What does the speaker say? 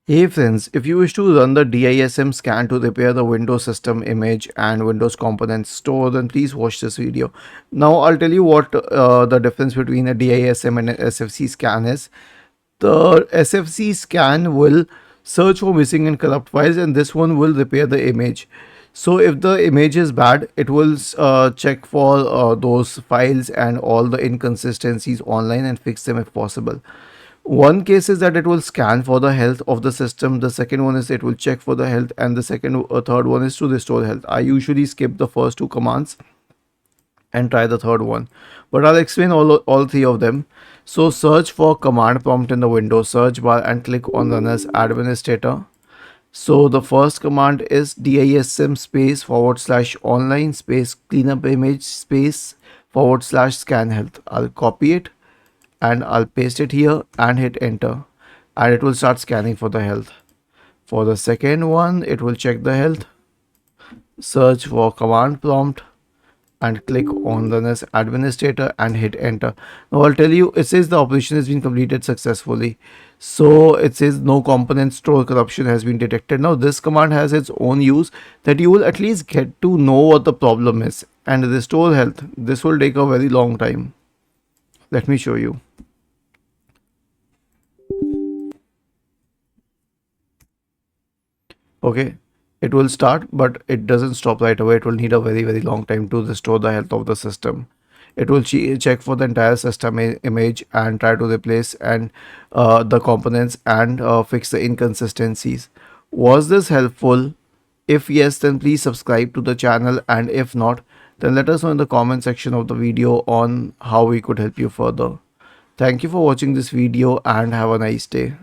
Hey friends, if you wish to run the DISM scan to repair the Windows system image and Windows components store, then please watch this video. Now I'll tell you what the difference between a DISM and an SFC scan is. The SFC scan will search for missing and corrupt files, and this one will repair the image. So if the image is bad, it will check for those files and all the inconsistencies online and fix them if possible. One case is that it will scan for the health of the system. The second one is it will check for the health, and the third one is to restore health. I usually skip the first two commands and try the third one, but I'll explain all three of them. So search for command prompt in the Windows search bar and click on Run as administrator. So the first command is dism space / online space cleanup image space / scan health. I'll copy it and I'll paste it here and hit enter, and it will start scanning for the health. For the second one, it will check the health, search for command prompt and click on Run as administrator and hit enter. Now I'll tell you, it says the operation has been completed successfully. So it says no component store corruption has been detected. Now this command has its own use, that you will at least get to know what the problem is and restore health. This will take a very long time. Let me show you. Okay, it will start, but it doesn't stop right away. It will need a very long time to restore the health of the system. It will check for the entire system image and try to replace and the components and fix the inconsistencies. Was this helpful? If yes, then please subscribe to the channel, and if not, then let us know in the comment section of the video on how we could help you further. Thank you for watching this video and have a nice day.